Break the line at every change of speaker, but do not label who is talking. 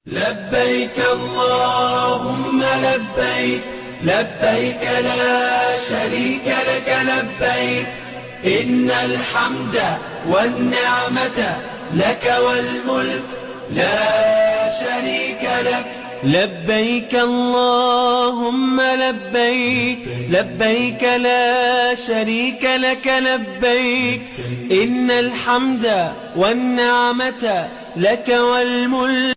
لبيك اللهم لبيك، لبيك لا شريك لك لبيك، إن الحمد والنعمة لك والملك لا شريك لك. لبيك اللهم لبيك، لبيك لا شريك لك لبيك، إن الحمد والنعمة لك والملك.